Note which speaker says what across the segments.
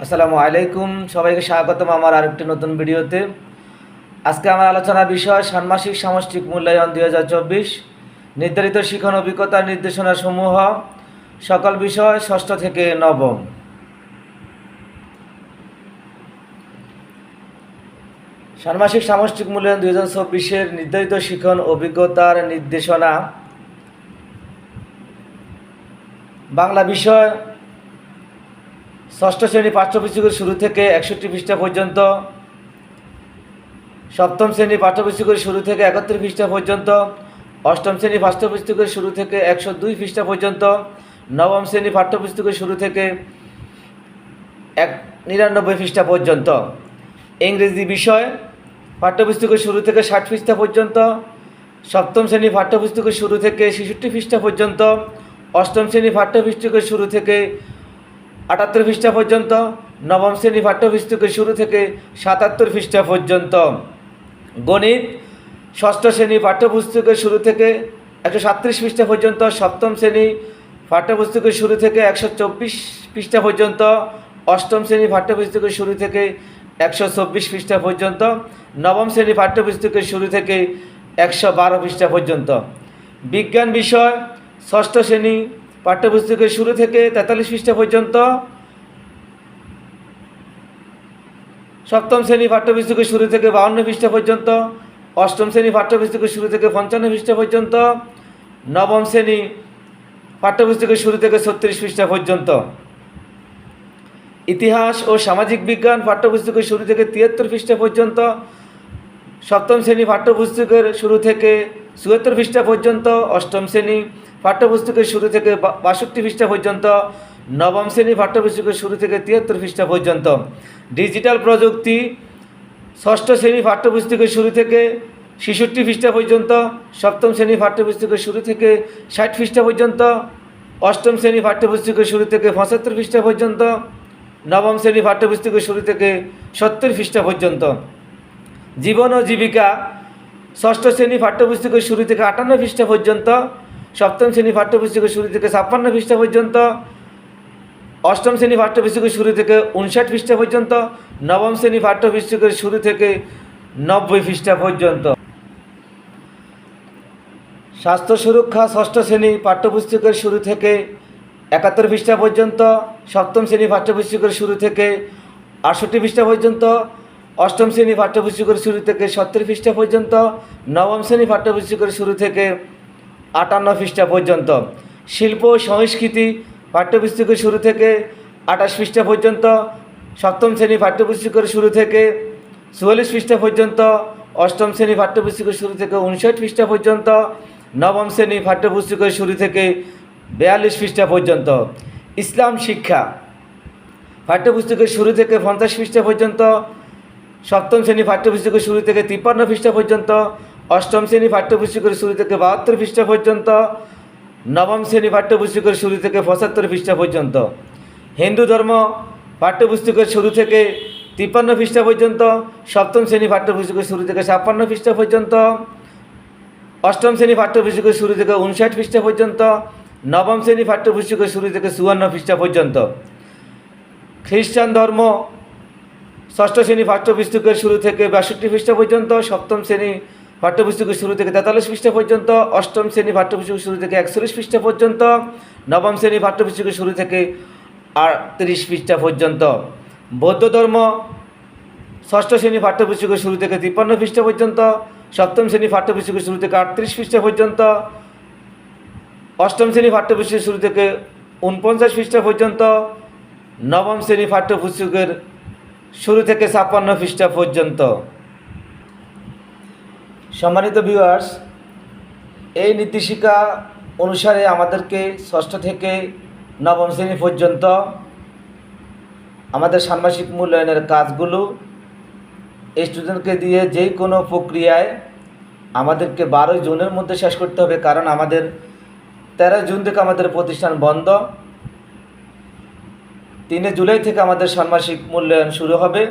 Speaker 1: আসসালামু আলাইকুম, সবাইকে স্বাগতম আমার আরেকটি নতুন ভিডিওতে। আজকে আমার আলোচনার বিষয় ষান্মাসিক সামষ্টিক মূল্যায়ন 2024, নির্ধারিত শিখন অভিজ্ঞতার নির্দেশনা সমূহ, সকল বিষয় ষষ্ঠ থেকে নবম। ষান্মাসিক সামষ্টিক মূল্যায়ন 2024-এর নির্ধারিত শিখন অভিজ্ঞতার নির্দেশনা। বাংলা বিষয় ষষ্ঠ শ্রেণী পাঠ্যপুস্তকের শুরু থেকে 61 পৃষ্ঠা পর্যন্ত, সপ্তম শ্রেণী পাঠ্যপুস্তকের শুরু থেকে 71 পৃষ্ঠা পর্যন্ত, অষ্টম শ্রেণী পাঠ্যপুস্তকের শুরু থেকে 102 পৃষ্ঠা পর্যন্ত, নবম শ্রেণী পাঠ্যপুস্তকের শুরু থেকে 99 পৃষ্ঠা পর্যন্ত। ইংরেজি বিষয় পাঠ্যপুস্তকের শুরু থেকে 60 পৃষ্ঠা পর্যন্ত, সপ্তম শ্রেণী পাঠ্যপুস্তকের শুরু থেকে 66 পৃষ্ঠা পর্যন্ত, অষ্টম শ্রেণী পাঠ্যপুস্তকের শুরু থেকে 78 পৃষ্ঠা পর্যন্ত, নবম শ্রেণী পাঠ্যপুস্তকের শুরু থেকে 77 পৃষ্ঠা পর্যন্ত। গণিত ষষ্ঠ শ্রেণী পাঠ্যপুস্তকের শুরু থেকে 137 পৃষ্ঠা পর্যন্ত, সপ্তম শ্রেণী পাঠ্যপুস্তকের শুরু থেকে 124 পৃষ্ঠা পর্যন্ত, অষ্টম শ্রেণী পাঠ্যপুস্তকের শুরু থেকে 124 পৃষ্ঠা পর্যন্ত, নবম শ্রেণী পাঠ্যপুস্তকের শুরু থেকে 112 পৃষ্ঠা পর্যন্ত। বিজ্ঞান বিষয় ষষ্ঠ শ্রেণী পাঠ্যপুস্তকের শুরু থেকে 43 পৃষ্ঠা পর্যন্ত, সপ্তম শ্রেণী পাঠ্যপুস্তকের শুরু থেকে 52 পৃষ্ঠা পর্যন্ত, অষ্টম শ্রেণী পাঠ্যপুস্তকের শুরু থেকে 55 পৃষ্ঠা পর্যন্ত, নবম শ্রেণী পাঠ্যপুস্তকের শুরু থেকে 36 পৃষ্ঠা পর্যন্ত। ইতিহাস ও সামাজিক বিজ্ঞান পাঠ্যপুস্তকের শুরু থেকে 73 পৃষ্ঠা পর্যন্ত, সপ্তম শ্রেণী পাঠ্যপুস্তকের শুরু থেকে 74 পৃষ্ঠা পর্যন্ত, অষ্টম শ্রেণী পাঠ্যপুস্তকের শুরু থেকে 62 পৃষ্ঠা পর্যন্ত, নবম শ্রেণী পাঠ্যপুস্তকের শুরু থেকে 73 পৃষ্ঠা পর্যন্ত। ডিজিটাল প্রযুক্তি ষষ্ঠ শ্রেণী পাঠ্যপুস্তকের শুরু থেকে 66 পৃষ্ঠা পর্যন্ত, সপ্তম শ্রেণী পাঠ্যপুস্তকের শুরু থেকে 60 পৃষ্ঠা পর্যন্ত, অষ্টম শ্রেণী পাঠ্যপুস্তকের শুরু থেকে 75 পৃষ্ঠা পর্যন্ত, নবম শ্রেণী পাঠ্যপুস্তকের শুরু থেকে 70 পৃষ্ঠা পর্যন্ত। জীবন ও জীবিকা ষষ্ঠ শ্রেণী পাঠ্যপুস্তকের শুরু থেকে 58 পৃষ্ঠা পর্যন্ত, সপ্তম শ্রেণী পাঠ্যপুস্তকের শুরু থেকে 56 পৃষ্ঠা পর্যন্ত, অষ্টম শ্রেণী পাঠ্যপুস্তকের শুরু থেকে 59 পৃষ্ঠা পর্যন্ত, নবম শ্রেণী পাঠ্যপুস্তকের শুরু থেকে 90 পৃষ্ঠা পর্যন্ত। স্বাস্থ্য সুরক্ষা ষষ্ঠ শ্রেণী পাঠ্যপুস্তকের শুরু থেকে 71 পৃষ্ঠা পর্যন্ত, সপ্তম শ্রেণী পাঠ্যপুস্তকের শুরু থেকে 68 পৃষ্ঠা পর্যন্ত, অষ্টম শ্রেণী পাঠ্যপুস্তকের শুরু থেকে 70 পৃষ্ঠা পর্যন্ত, নবম শ্রেণী পাঠ্যপুস্তকের শুরু থেকে 58 পৃষ্ঠা পর্যন্ত। শিল্প ও সংস্কৃতি পাঠ্যপুস্তকের শুরু থেকে 28 পৃষ্ঠা পর্যন্ত, সপ্তম শ্রেণী পাঠ্যপুস্তকের শুরু থেকে 44 পৃষ্ঠা পর্যন্ত, অষ্টম শ্রেণী পাঠ্যপুস্তকের শুরু থেকে 59 পৃষ্ঠা পর্যন্ত, নবম শ্রেণী পাঠ্যপুস্তকের শুরু থেকে 42 পৃষ্ঠা পর্যন্ত। ইসলাম শিক্ষা পাঠ্যপুস্তকের শুরু থেকে 50 পৃষ্ঠা পর্যন্ত, সপ্তম শ্রেণী পাঠ্যপুস্তকের শুরু থেকে 53 পৃষ্ঠা পর্যন্ত, অষ্টম শ্রেণী পাঠ্যপুস্তকের শুরু থেকে 72 পৃষ্ঠা পর্যন্ত, নবম শ্রেণী পাঠ্যপুস্তকের শুরু থেকে 75 পৃষ্ঠা পর্যন্ত। হিন্দু ধর্ম পাঠ্যপুস্তকের শুরু থেকে 53 পৃষ্ঠা পর্যন্ত, সপ্তম শ্রেণী পাঠ্যপুস্তকের শুরু থেকে 56 পৃষ্ঠা পর্যন্ত, অষ্টম শ্রেণী পাঠ্যপুস্তকের শুরু থেকে 59 পৃষ্ঠা পর্যন্ত, নবম শ্রেণী পাঠ্যপুস্তকের শুরু থেকে 54 পৃষ্ঠা পর্যন্ত। খ্রিস্টান ধর্ম ষষ্ঠ শ্রেণী পাঠ্যপুস্তকের শুরু থেকে 62 পৃষ্ঠা পর্যন্ত, সপ্তম শ্রেণী পাঠ্যপুস্তকের শুরু থেকে 43 পৃষ্ঠা পর্যন্ত, অষ্টম শ্রেণী পাঠ্যপুস্তকের শুরু থেকে 41 পৃষ্ঠা পর্যন্ত, নবম শ্রেণী পাঠ্যপুস্তকের শুরু থেকে 38 পৃষ্ঠা পর্যন্ত। বৌদ্ধ ধর্ম ষষ্ঠ শ্রেণী পাঠ্যপুস্তকের শুরু থেকে 53 পৃষ্ঠা পর্যন্ত, সপ্তম শ্রেণী পাঠ্যপুস্তকের শুরু থেকে 38 পৃষ্ঠা পর্যন্ত, অষ্টম শ্রেণী পাঠ্যপুস্তকের শুরু থেকে 49 পৃষ্ঠা পর্যন্ত, নবম শ্রেণী পাঠ্যপুস্তকের শুরু থেকে 56 পৃষ্ঠা পর্যন্ত। সম্মানিত ভিউয়ার্স, এই নির্দেশিকা অনুসারে আমাদেরকে ষষ্ঠ থেকে নবম শ্রেণী পর্যন্ত আমাদের ষান্মাসিক মূল্যায়নের কাজগুলো স্টুডেন্টকে দিয়ে যে কোনো প্রক্রিয়ায় আমাদেরকে 12 জুনের মধ্যে শেষ করতে হবে, কারণ আমাদের 13 জুন থেকে আমাদের প্রতিষ্ঠান বন্ধ। 3 জুলাই থেকে আমাদের ষান্মাসিক মূল্যায়ন শুরু হবে।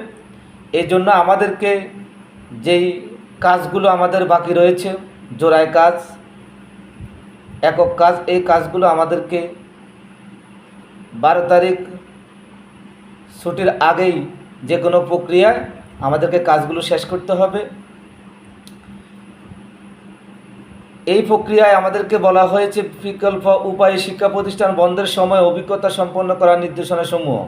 Speaker 1: এই জন্য আমাদেরকে যেই কাজগুলো আমাদের বাকি রয়েছে, জোড়ায় কাজ, একক কাজ, এই কাজগুলো আমাদেরকে 12 তারিখ ছুটির আগেই যে কোনো প্রক্রিয়ায় আমাদেরকে কাজগুলো শেষ করতে হবে। এই প্রক্রিয়ায় আমাদেরকে বলা হয়েছে বিকল্প উপায়ে শিক্ষা প্রতিষ্ঠান বন্ধের সময় অভিজ্ঞতা সম্পন্ন করার নির্দেশনাসমূহ।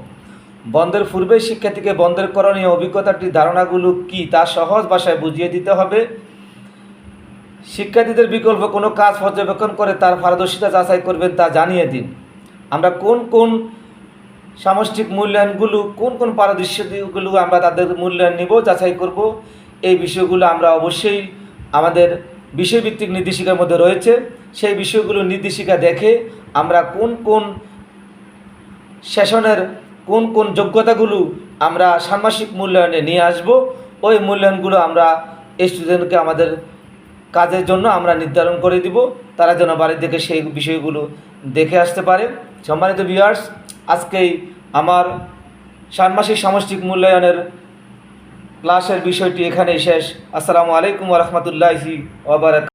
Speaker 1: বন্ধের পূর্বেই শিক্ষার্থীকে বন্ধের করণীয় অভিজ্ঞতাটি ধারণাগুলো কি তা সহজ ভাষায় বুঝিয়ে দিতে হবে। শিক্ষার্থীদের বিকল্প কোনো কাজ পর্যবেক্ষণ করে তার পারদর্শিতা যাচাই করবেন তা জানিয়ে দিন। আমরা কোন কোন সামষ্টিক মূল্যায়নগুলো, কোন কোন পারদর্শিতাগুলো আমরা তাদের মূল্যায়ন নিব, যাচাই করব, এই বিষয়গুলো আমরা অবশ্যই আমাদের বিষয়ভিত্তিক নির্দেশিকার মধ্যে রয়েছে। সেই বিষয়গুলো নির্দেশিকা দেখে আমরা কোন কোন সেশনের কোন কোন যোগ্যতাগুলো আমরা ষান্মাসিক মূল্যায়নে নিয়ে আসব, ওই মূল্যায়নগুলো আমরা স্টুডেন্টকে আমাদের কাজের জন্য আমরা নির্ধারণ করে দিব, তারা যেন বাড়ি থেকে সেই বিষয়গুলো দেখে আসতে পারে। সম্মানিত ভিউয়ার্স, আজকেই আমার ষান্মাসিক সামষ্টিক মূল্যায়নের ক্লাসের বিষয়টি এখানেই শেষ। আসসালামু আলাইকুম ওয়া রাহমাতুল্লাহি ওয়া বারাকাতুহু।